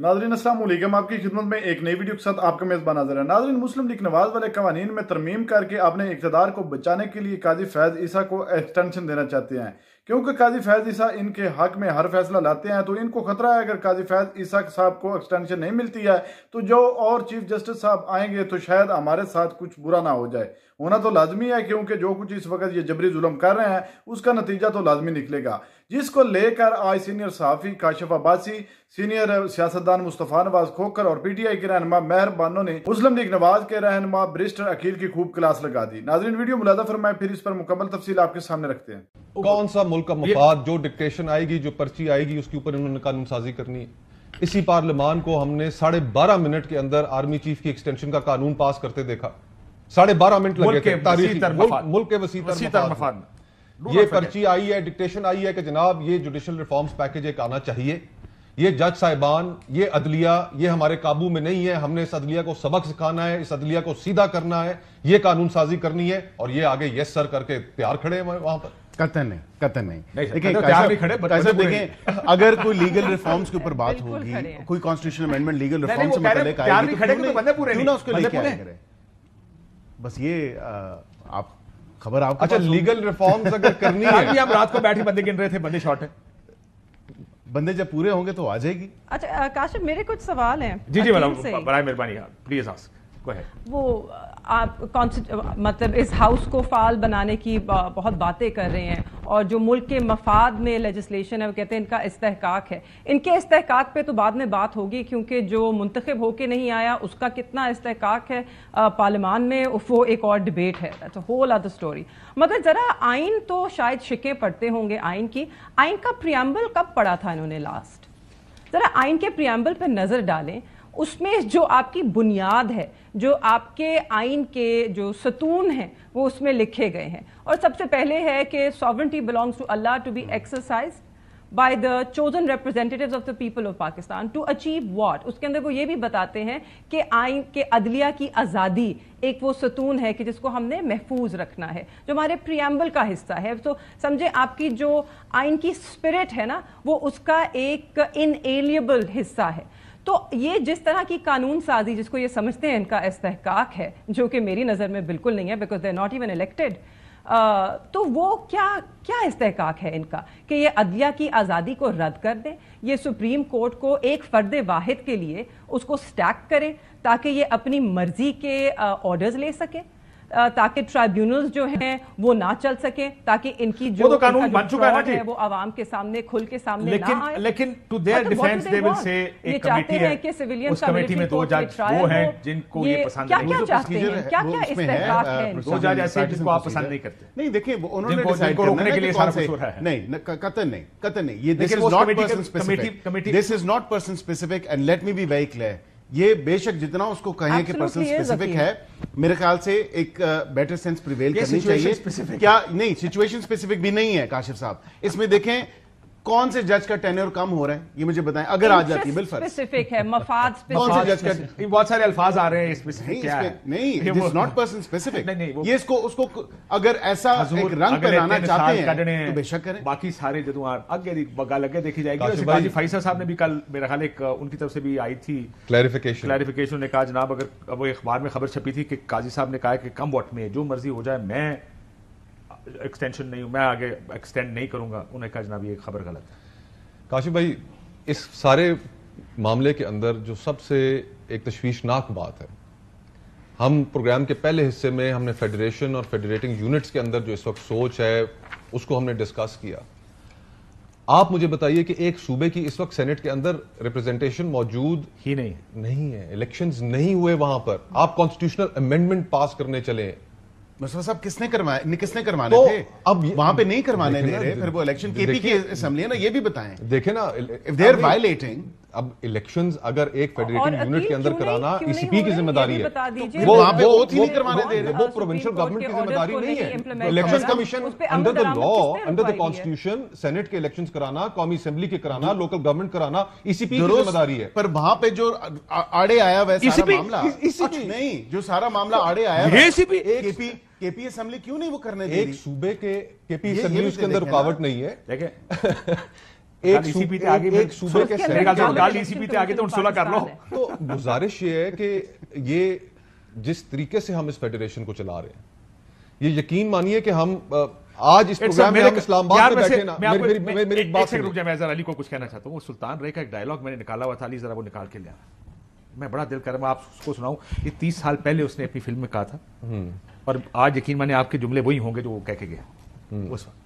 नाज़रीन अस्सलाम वालेकुम, आपकी खिदमत में एक नई वीडियो के साथ आपका मेज़बान हाज़िर है। नाज़रीन, मुस्लिम लीग नवाज वाले कवानीन में तरमीम करके अपने इक़्तिदार को बचाने के लिए काजी फैज़ ईसा को एक्सटेंशन देना चाहते हैं, क्योंकि काजी फैज़ ईसा इनके हक में हर फैसला लाते हैं। तो इनको खतरा है अगर काजी फैज़ ईसा साहब को एक्सटेंशन नहीं मिलती है तो जो और चीफ जस्टिस साहब आएंगे तो शायद हमारे साथ कुछ बुरा ना हो जाए। होना तो लाजमी है, क्योंकि जो कुछ इस वक्त ये जबरी जुल्म कर रहे हैं उसका नतीजा तो लाजमी निकलेगा, जिसको लेकर आज सीनियर सहाफ़ी काशिफ अब्बासी, सीनियर सियासतदान मुस्तफ़ा नवाज खोखर और पीटीआई के रहनुमा मेहर बानो ने मुस्लिम लीग नवाज के रहनुमा बैरिस्टर अकील की खूब क्लास लगा दी। नाज़रीन, वीडियो मुलादा फरमाएं, फिर इस पर मुकम्मल तफसील आपके सामने रखते हैं। कौन सा मुल्क का मफाद, जो डिक्टेशन आएगी, जो पर्ची आएगी, उसके ऊपर इन्होंने कानून साजी करनी है। इसी पार्लियामान को हमने 12.5 मिनट के अंदर आर्मी चीफ की एक्सटेंशन का कानून पास करते देखा। 12.5 मिनट लगे थे। मुल्क के वसीतर मफाद। ये पर्ची आई है, डिक्टेशन आई है कि जनाब ये जुडिशल रिफॉर्म्स पैकेज एक आना चाहिए। ये जज साहिबान, ये अदलिया, ये हमारे काबू में नहीं है। हमने इस अदलिया को सबक सिखाना है, इस अदलिया को सीधा करना है, ये कानून साजी करनी है। और ये आगे यस सर करके तैयार खड़े हैं वहां पर। कतन नहीं। देखें, अगर कोई लीगल रिफॉर्म्स के ऊपर बात होगी, कोई कॉन्स्टिट्यूशनल अमेंडमेंट लीगल रिफॉर्म से मुताल्लिक आएगी, क्यों ना उसको लेके आया करें। बस ये आप खबर आपको। अच्छा, लीगल रिफॉर्म्स अगर करनी है, हम रात को बैठे बंदे गिन रहे थे, बंदे शॉर्ट है, बंदे जब पूरे होंगे तो आ जाएगी। अच्छा काशिफ, मेरे कुछ सवाल हैं। जी बराए मेहरबानी, प्लीज आस्क। वो आप मतलब इस हाउस को फाल बनाने की बहुत बातें कर रहे हैं, और जो मुल्क के मफाद में लेजिस्लेशन है वो कहते हैं इनका इस्तेहकाक है। इनके इस्तेहकाक पे तो बाद में बात होगी, क्योंकि जो मुंतखब होके नहीं आया उसका कितना इस्तेहकाक है पार्लियामान में, वो एक और डिबेट है, that's a whole other story. मगर ज़रा आइन तो शायद शिकें पढ़ते होंगे आइन की। आइन का प्रियम्बल कब पढ़ा था इन्होंने लास्ट? ज़रा आइन के प्रियम्बल पर नज़र डालें, उसमें जो आपकी बुनियाद है, जो आपके आइन के जो सतून हैं वो उसमें लिखे गए हैं। और सबसे पहले है कि sovereignty belongs to Allah to be exercised by the chosen representatives of the people of Pakistan to achieve what. उसके अंदर वो ये भी बताते हैं कि आइन के अदलिया की आज़ादी एक वो सतून है कि जिसको हमने महफूज रखना है, जो हमारे प्रियम्बल का हिस्सा है। तो समझे आपकी जो आइन की स्पिरिट है ना, वो उसका एक इनएलिएबल हिस्सा है। तो ये जिस तरह की कानून साजी जिसको ये समझते हैं इनका इस्तेहकाक है, जो कि मेरी नज़र में बिल्कुल नहीं है, because they are not even elected, तो वो क्या इस्तेहकाक है इनका कि ये अदलिया की आज़ादी को रद्द कर दें, ये सुप्रीम कोर्ट को एक फ़र्द वाहिद के लिए उसको स्टैक करें ताकि ये अपनी मर्जी के ऑर्डर्स ले सकें, ताकि ट्राइब्यूनल्स जो हैं वो ना चल सके, ताकि इनकी जो तो कानून बन चुका है वो आवाम के सामने खुल के सामने ना आए। लेकिन to their defence they will say एक कमेटी है कि सिविलियन उस कमेटी में 2 जज वो हैं जिनको ये पसंद नहीं। क्या चाहते हैं, क्या इस्तेहकाक है? 2 जज ऐसे जिनको आप पसंद नहीं करते। नहीं, देखिए उन्होंने डिसाइड रोकने के लिए सारा कुछ हो रहा है। नहीं, कतन नहीं। ये this is not person specific, this is not person specific, and let me be very clear. ये बेशक जितना उसको कहें कि पर्सन स्पेसिफिक है, मेरे ख्याल से एक बेटर सेंस प्रिवेल करनी चाहिए। क्या नहीं, सिचुएशन स्पेसिफिक भी नहीं है काशिफ साहब। इसमें देखें कौन से जज का टेन्योर कम हो रहा है, ये मुझे बताएं। अगर आ जाती है बिल्कुल स्पेसिफिक है, मफाद कौन से जज का, बहुत सारे अल्फाज आ रहे हैं स्पेसिफिक क्या है। नहीं, this is not person specific. ये इसको उसको अगर ऐसा एक रंग पहनाना चाहते हैं तो बेशक करें। बाकी सारे जो आगे गल अगे देखी जाएगी। काजी फैसल साहब ने भी कल मेरा ख्याल एक उनकी तरफ से भी आई थी क्लैरिफिकेशन। ने कहा जनाब, अगर वो अखबार में खबर छपी थी कि काजी साहब ने कहा कि कम वोट में जो मर्जी हो जाए, मैं एक्सटेंशन नहीं हूं, मैं आगे एक्सटेंड नहीं करूंगा। उन्हें कहा जनाब ये खबर गलत है। काशिफ भाई, इस सारे मामले के अंदर जो सबसे एक तशवीशनाक बात है, हम प्रोग्राम के पहले हिस्से में हमने फेडरेशन और फेडरेटिंग यूनिट्स के अंदर जो इस वक्त सोच है उसको हमने डिस्कस किया। आप मुझे बताइए कि एक सूबे की इस वक्त सेनेट के अंदर रिप्रेजेंटेशन मौजूद ही नहीं है, इलेक्शंस नहीं हुए वहां पर, आप कॉन्स्टिट्यूशनल अमेंडमेंट पास करने चले। मुस्तफा साहब किसने करवाने थे? अब वहां पे नहीं करवाने दे रहे, फिर वो इलेक्शन केपी की असेंबली है ना, ये भी बताएं। देखे ना, इफ दे आर वायलेटिंग, अब इलेक्शंस अगर एक फेडरेटिंग यूनिट के अंदर कराना ईसीपी की जिम्मेदारी है, वो वहां पे ओथ ही नहीं करवाने दे रहे। वो प्रोविंशियल गवर्नमेंट की जिम्मेदारी नहीं है। Election commission under the law, under the constitution, senate के इलेक्शंस कराना, कौमी असेंबली के कराना, लोकल गवर्नमेंट कराना ईसीपी की जिम्मेदारी है। पर वहां पे जो आड़े आया वैसा मामला नहीं, जो सारा मामला आड़े आया केपी असेंबली क्यों नहीं वो करने दे रही? एक सूबे के केपी असेंबली उसके अंदर रुकावट नहीं है। ایک صوبے کے تو گزارش یہ ہے کہ یہ جس طریقے سے ہم اس فیڈریشن کو چلا رہے ہیں، یہ یقین مانیے کہ ہم آج اس پروگرام میں ہم اسلام آباد میں بیٹھے نا، میری ایک بات رک جائے، میں اظہر علی کو کچھ کہنا چاہتا ہوں. وہ سلطان رے کا ایک ڈائلاگ میں نے نکالا ہوا تھا، علی ذرا وہ نکال کے لیا، میں بڑا دل کر رہا ہوں آپ اس کو سناؤں. یہ 30 سال پہلے اس نے اپنی فلم میں کہا تھا، اور آج یقین مانے آپ کے جملے وہی ہوں گے جو وہ کہہ کے گیا اس وقت.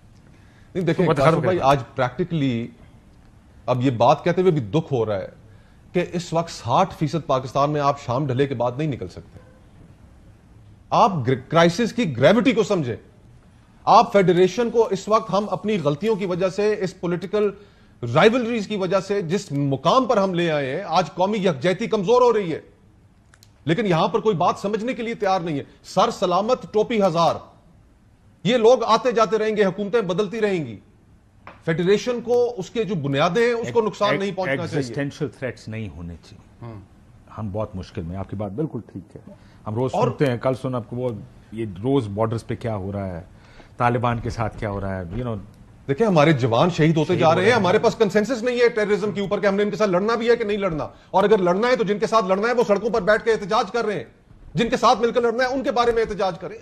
دیکھیں بھائی، آج پریکٹیکلی اب یہ بات کہتے ہوئے بھی دکھ ہو رہا ہے کہ اس وقت 60% پاکستان میں آپ شام ڈھلے کے بعد نہیں نکل سکتے. آپ کرائسس کی گریوٹی کو سمجھیں. آپ فیڈریشن کو اس وقت ہم اپنی غلطیوں کی وجہ سے، اس پولیٹیکل رائیولریز کی وجہ سے جس مقام پر ہم لے آئے ہیں، آج قومی یکجہتی کمزور ہو رہی ہے، لیکن یہاں پر کوئی بات سمجھنے کے لیے تیار نہیں ہے. سر سلامت ٹوپی ہزار، یہ لوگ آتے جاتے رہیں گے، حکومتیں بدلتی رہیں گی. فیڈریشن کو اس کے جو بنیادیں ہیں اس کو نقصان نہیں پہنچنا چاہیے. ایگزسٹینشل تھریٹس نہیں ہونے چاہیے. ہم بہت مشکل میں، آپ کی بات بالکل ٹھیک ہے. ہم روز سنتے ہیں، کل سن آپ کو وہ یہ روز بارڈرز پہ کیا ہو رہا ہے، طالبان کے ساتھ کیا ہو رہا ہے. دیکھیں ہمارے جوان شہید ہوتے جا رہے ہیں، ہمارے پاس کنسنسس نہیں ہے ٹیررزم کے اوپر کہ ہم نے ان کے ساتھ لڑنا بھی ہے کہ نہیں لڑنا. اور اگر لڑنا ہے تو جن کے ساتھ لڑنا ہے وہ سڑکوں پر بیٹھ کے احتجاج کر رہے ہیں، جن کے ساتھ مل کر لڑنا ہے ان کے بارے میں احتجاج کریں.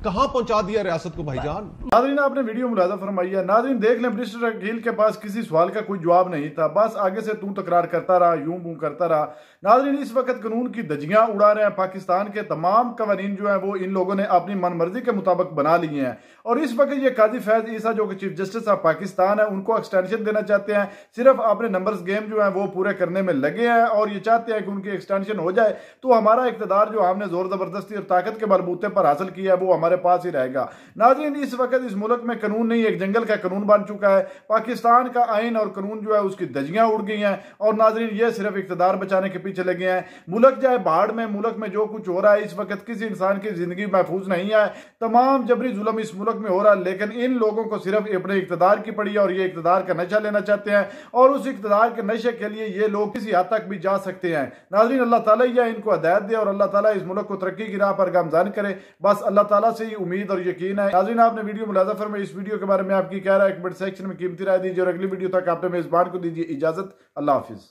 کہاں پہنچا دیا ریاست کو بھائی جان. ناظرین آپ نے ویڈیو ملاحظہ فرمائی ہے. ناظرین دیکھ لیں، منسٹر عقیل کے پاس کسی سوال کا کوئی جواب نہیں تھا، بس آگے سے تو تکرار کرتا رہا، یوں بوں کرتا رہا. ناظرین اس وقت قانون کی دھجیاں اڑا رہے ہیں. پاکستان کے تمام قوانین جو ہیں وہ ان لوگوں نے اپنی من مرضی کے مطابق بنا لیے ہیں، اور اس وقت یہ قاضی فیض عیسیٰ جو کہ چیف جسٹس آف پاکستان ہے ان کو ایکسٹینشن دینا چاہتے ہیں. صرف اپنے نمبرز گیم جو ہیں وہ پورے کرنے میں لگے ہیں، اور یہ چاہتے ہیں کہ ان کی ایکسٹینشن ہو جائے تو ہمارا اقتدار جو ہم نے زور زبردستی اور طاقت کے بلبوتے پر حاصل کیا ہے وہ ہمارے پاس ہی رہے گا. ناظرین اس وقت اس ملک میں قانون نہیں، ایک جنگل کا قانون بن چکا ہے. پاکستان کا آئین اور قانون جو ہے اس کی دھجیاں اڑ گئی ہیں، اور ناظرین یہ صرف اقتدار بچانے کے پیچھے لگے ہیں. ملک جائے بھاڑ میں، ملک میں جو کچھ ہو رہا ہے اس وقت کسی انسان کی زندگی محفوظ نہیں ہے. تمام جبری ظلم اس ملک میں ہو رہا ہے، لیکن ان لوگوں کو صرف اپنے اقتدار کی پڑی ہے، اور یہ اقتدار کا نشہ لینا چاہتے ہیں، اور اس اقتدار کے نشے کے لیے یہ لوگ کسی حد تک بھی جا سکتے ہیں. ناظرین اللہ تعالیٰ یہ ان کو ہدایت دے، اور اللہ تعالیٰ اس ملک کو ترقی کی راہ پر گامزن کرے. بس اللہ تعالیٰ سے ہی امید اور یقین ہے. ناظرین آپ نے ویڈیو ملاحظہ فرمائی. اس ویڈیو کے بارے میں آپ کی کیا رائے ہے؟ کمنٹ سیکشن میں قیمتی رائے دیجیے، اور اگلی ویڈیو تک آپ نے میزبان کو دیجیے اجازت. اللہ حافظ.